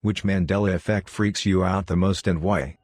Which Mandela effect freaks you out the most and why?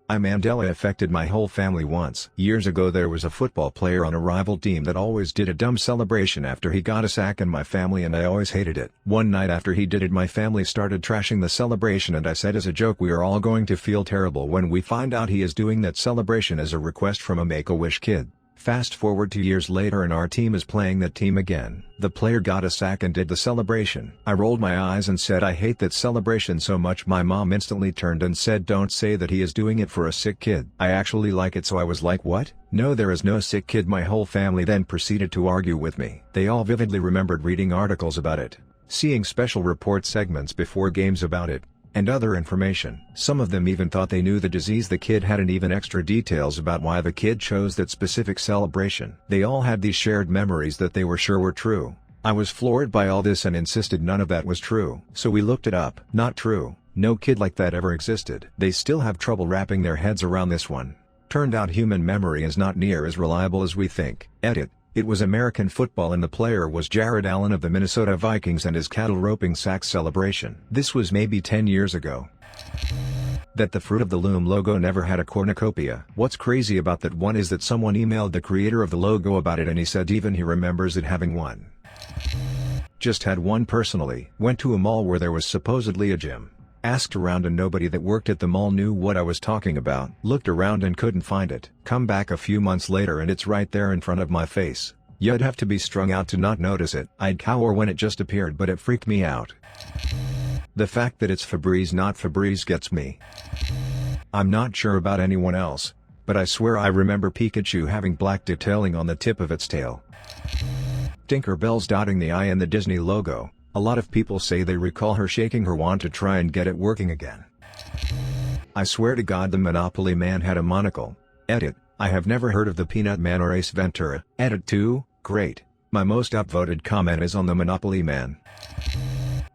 Mandela affected my whole family once. Years ago there was a football player on a rival team that always did a dumb celebration after he got a sack in my family and I always hated it. One night after he did it my family started trashing the celebration and I said as a joke we are all going to feel terrible when we find out he is doing that celebration as a request from a Make-A-Wish kid. Fast forward 2 years later and our team is playing that team again. The player got a sack and did the celebration. I rolled my eyes and said I hate that celebration so much. My mom instantly turned and said don't say that he is doing it for a sick kid. I actually like it, so I was like what? No, there is no sick kid. My whole family then proceeded to argue with me. They all vividly remembered reading articles about it, seeing special report segments before games about it, and other information. Some of them even thought they knew the disease the kid had and even extra details about why the kid chose that specific celebration. They all had these shared memories that they were sure were true. I was floored by all this and insisted none of that was true. So we looked it up. Not true. No kid like that ever existed. They still have trouble wrapping their heads around this one. Turned out human memory is not near as reliable as we think. Edit. It was American football and the player was Jared Allen of the Minnesota Vikings and his cattle roping sack celebration. This was maybe 10 years ago. That the Fruit of the Loom logo never had a cornucopia. What's crazy about that one is that someone emailed the creator of the logo about it and he said even he remembers it having one. Just had one personally. Went to a mall where there was supposedly a gym. Asked around and nobody that worked at the mall knew what I was talking about. Looked around and couldn't find it. Come back a few months later and it's right there in front of my face. You'd have to be strung out to not notice it. I'd cower when it just appeared but it freaked me out. The fact that it's Febreze not Febreze gets me. I'm not sure about anyone else, but I swear I remember Pikachu having black detailing on the tip of its tail. Tinkerbell's dotting the I in the Disney logo. A lot of people say they recall her shaking her wand to try and get it working again. I swear to God the Monopoly Man had a monocle. Edit. I have never heard of the Peanut Man or Ace Ventura. Edit 2. Great. My most upvoted comment is on the Monopoly Man.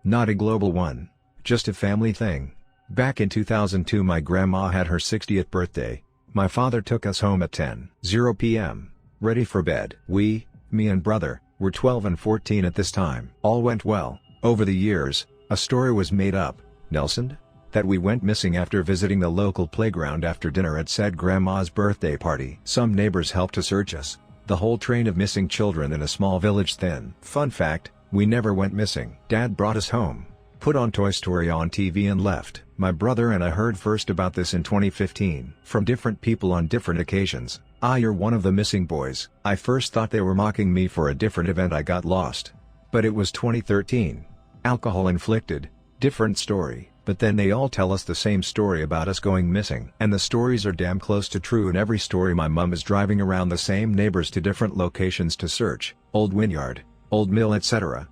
Not a global one. Just a family thing. Back in 2002 my grandma had her 60th birthday. My father took us home at 10:00 p.m. Ready for bed. Me and brother, were 12 and 14 at this time. All went well. Over the years, a story was made up, Nelson, that we went missing after visiting the local playground after dinner at said grandma's birthday party. Some neighbors helped to search us. The whole train of missing children in a small village thin. Fun fact, we never went missing. Dad brought us home, put on Toy Story on TV and left. My brother and I heard first about this in 2015, from different people on different occasions. You're one of the missing boys. I first thought they were mocking me for a different event I got lost. But it was 2013. Alcohol inflicted. Different story. But then they all tell us the same story about us going missing. And the stories are damn close to true. In every story my mum is driving around the same neighbors to different locations to search. Old Wynyard, Old Mill, etc.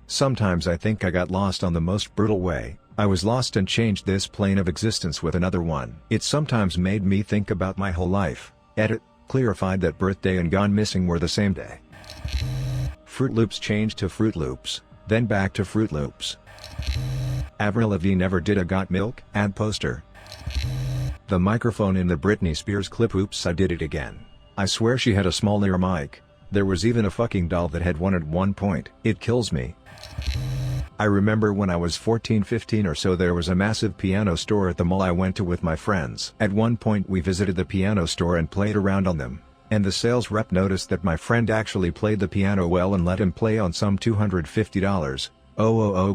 Sometimes I think I got lost on the most brutal way. I was lost and changed this plane of existence with another one. It sometimes made me think about my whole life. Edit. Clarified that birthday and gone missing were the same day. Fruit Loops changed to Fruit Loops, then back to Fruit Loops. Avril Lavigne never did a Got Milk ad poster. The microphone in the Britney Spears clip. Oops, I did it again. I swear she had a small ear mic. There was even a fucking doll that had one at one point. It kills me. I remember when I was 14-15 or so there was a massive piano store at the mall I went to with my friends. At one point we visited the piano store and played around on them, and the sales rep noticed that my friend actually played the piano well and let him play on some $250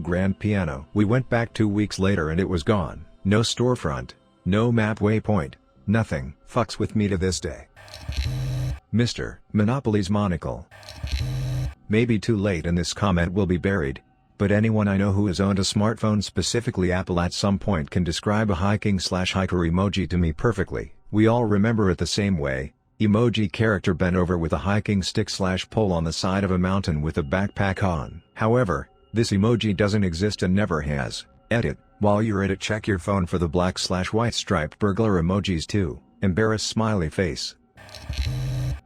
grand piano. We went back 2 weeks later and it was gone. No storefront, no map waypoint, nothing. Fucks with me to this day. Mr. Monopoly's monocle. Maybe too late and this comment will be buried, but anyone I know who has owned a smartphone, specifically Apple, at some point can describe a hiking/hiker emoji to me perfectly. We all remember it the same way. Emoji character bent over with a hiking stick/pole on the side of a mountain with a backpack on. However, this emoji doesn't exist and never has. Edit. While you're at it, check your phone for the black/white striped burglar emojis too. Embarrassed smiley face.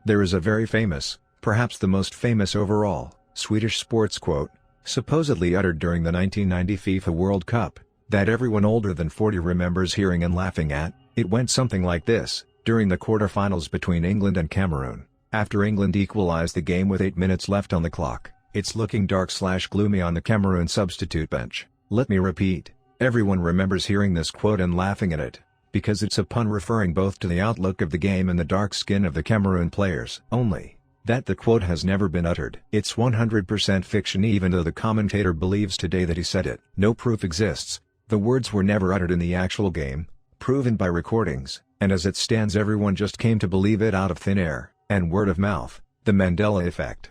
There is a very famous, perhaps the most famous overall, Swedish sports quote, supposedly uttered during the 1990 FIFA World Cup, that everyone older than 40 remembers hearing and laughing at. It went something like this: during the quarterfinals between England and Cameroon, After England equalised the game with 8 minutes left on the clock, it's looking dark/gloomy on the Cameroon substitute bench. Let me repeat, everyone remembers hearing this quote and laughing at it, because it's a pun referring both to the outlook of the game and the dark skin of the Cameroon players. Only that the quote has never been uttered. It's 100% fiction, even though the commentator believes today that he said it. No proof exists. The words were never uttered in the actual game, proven by recordings, and as it stands everyone just came to believe it out of thin air, and word of mouth. The Mandela effect.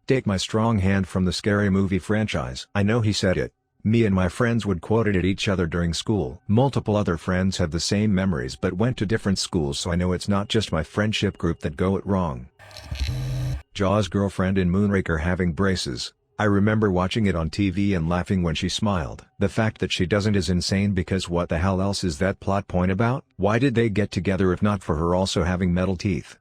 Take my strong hand from the Scary Movie franchise. I know he said it. Me and my friends would quote it at each other during school. Multiple other friends have the same memories but went to different schools, so I know it's not just my friendship group that go it wrong. Jaws' girlfriend in Moonraker having braces. I remember watching it on TV and laughing when she smiled. The fact that she doesn't is insane, because what the hell else is that plot point about? Why did they get together if not for her also having metal teeth?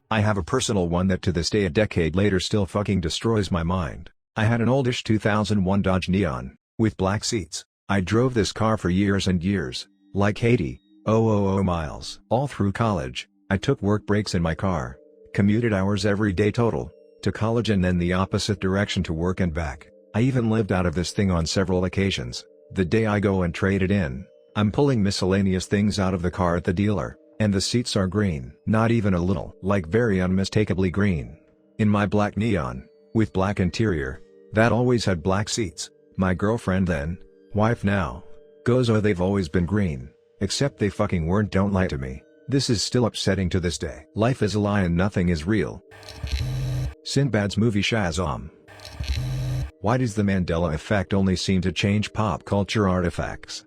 I have a personal one that to this day, a decade later, still fucking destroys my mind. I had an oldish 2001 Dodge Neon, with black seats. I drove this car for years and years, like 80,000 miles. All through college, I took work breaks in my car, commuted hours every day total, to college and then the opposite direction to work and back. I even lived out of this thing on several occasions. The day I go and trade it in, I'm pulling miscellaneous things out of the car at the dealer, and the seats are green. Not even a little, like very unmistakably green. In my black Neon, with black interior, that always had black seats. My girlfriend then, wife now, goes, oh, they've always been green, except they fucking weren't. Don't lie to me. This is still upsetting to this day. Life is a lie and nothing is real. Sinbad's movie Shazam. Why does the Mandela effect only seem to change pop culture artifacts?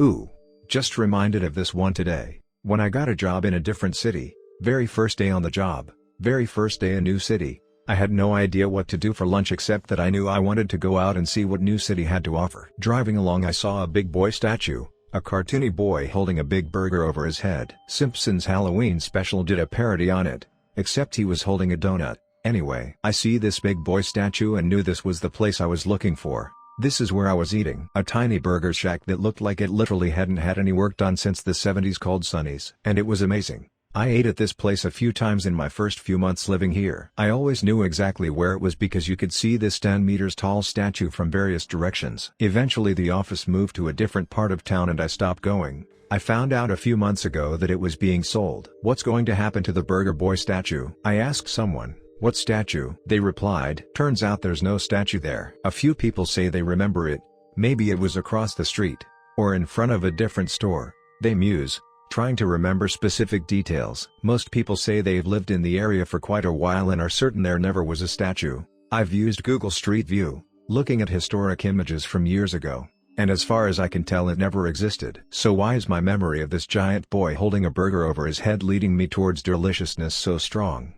Ooh, just reminded of this one today. When I got a job in a different city, very first day on the job, very first day a new city, I had no idea what to do for lunch except that I knew I wanted to go out and see what new city had to offer. Driving along I saw a big boy statue, a cartoony boy holding a big burger over his head. Simpsons Halloween special did a parody on it, except he was holding a donut. Anyway, I see this big boy statue and knew this was the place I was looking for. This is where I was eating. A tiny burger shack that looked like it literally hadn't had any work done since the 70s, called Sonny's. And it was amazing. I ate at this place a few times in my first few months living here. I always knew exactly where it was because you could see this 10 meters tall statue from various directions. Eventually the office moved to a different part of town and I stopped going. I found out a few months ago that it was being sold. What's going to happen to the Burger Boy statue? I asked someone. What statue? They replied, turns out there's no statue there. A few people say they remember it. Maybe it was across the street, or in front of a different store. They muse, trying to remember specific details. Most people say they've lived in the area for quite a while and are certain there never was a statue. I've used Google Street View, looking at historic images from years ago, and as far as I can tell it never existed. So why is my memory of this giant boy holding a burger over his head leading me towards deliciousness so strong?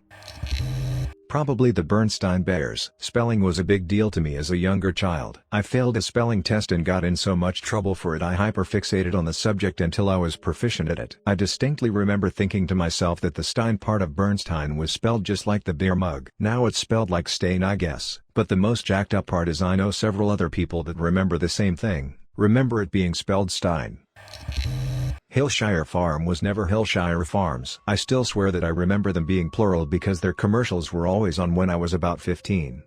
Probably the Bernstein Bears. Spelling was a big deal to me as a younger child. I failed a spelling test and got in so much trouble for it I hyperfixated on the subject until I was proficient at it. I distinctly remember thinking to myself that the Stein part of Bernstein was spelled just like the beer mug. Now it's spelled like stain, I guess. But the most jacked up part is I know several other people that remember the same thing, remember it being spelled Stein. Hillshire Farm was never Hillshire Farms. I still swear that I remember them being plural because their commercials were always on when I was about 15.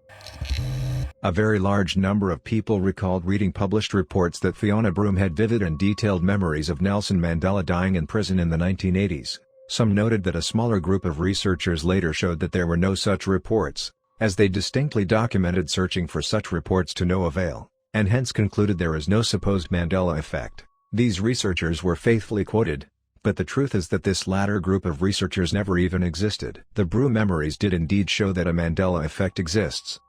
A very large number of people recalled reading published reports that Fiona Broome had vivid and detailed memories of Nelson Mandela dying in prison in the 1980s. Some noted that a smaller group of researchers later showed that there were no such reports, as they distinctly documented searching for such reports to no avail, and hence concluded there is no supposed Mandela effect. These researchers were faithfully quoted, but the truth is that this latter group of researchers never even existed. The Broome memories did indeed show that a Mandela effect exists.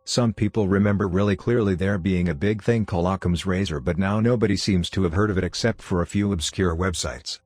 Some people remember really clearly there being a big thing called Occam's razor, but now nobody seems to have heard of it except for a few obscure websites.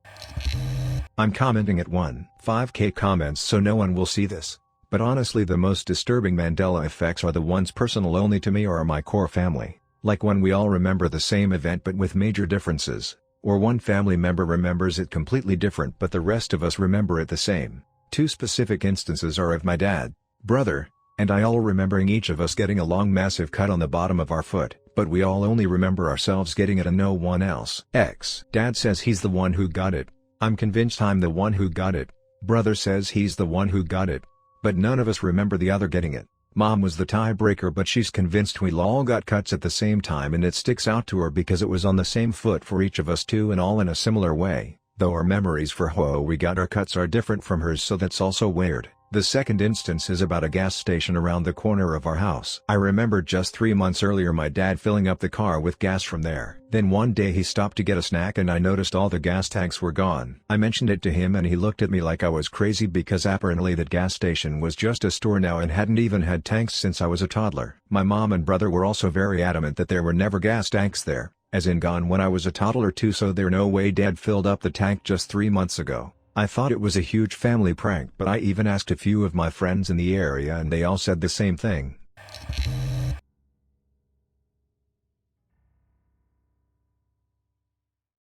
I'm commenting at 1.5K comments so no one will see this, but honestly the most disturbing Mandela effects are the ones personal only to me or my core family. Like when we all remember the same event but with major differences, or one family member remembers it completely different but the rest of us remember it the same. Two specific instances are of my dad, brother, and I all remembering each of us getting a long massive cut on the bottom of our foot, but we all only remember ourselves getting it and no one else. Dad says he's the one who got it, I'm convinced I'm the one who got it. Brother says he's the one who got it. But none of us remember the other getting it. Mom was the tiebreaker, but she's convinced we all got cuts at the same time, and it sticks out to her because it was on the same foot for each of us too, and all in a similar way, though our memories for how we got our cuts are different from hers, so that's also weird. The second instance is about a gas station around the corner of our house. I remember just 3 months earlier my dad filling up the car with gas from there. Then one day he stopped to get a snack and I noticed all the gas tanks were gone. I mentioned it to him and he looked at me like I was crazy because apparently that gas station was just a store now and hadn't even had tanks since I was a toddler. My mom and brother were also very adamant that there were never gas tanks there, as in gone when I was a toddler too, so there's no way dad filled up the tank just 3 months ago. I thought it was a huge family prank, but I even asked a few of my friends in the area and they all said the same thing.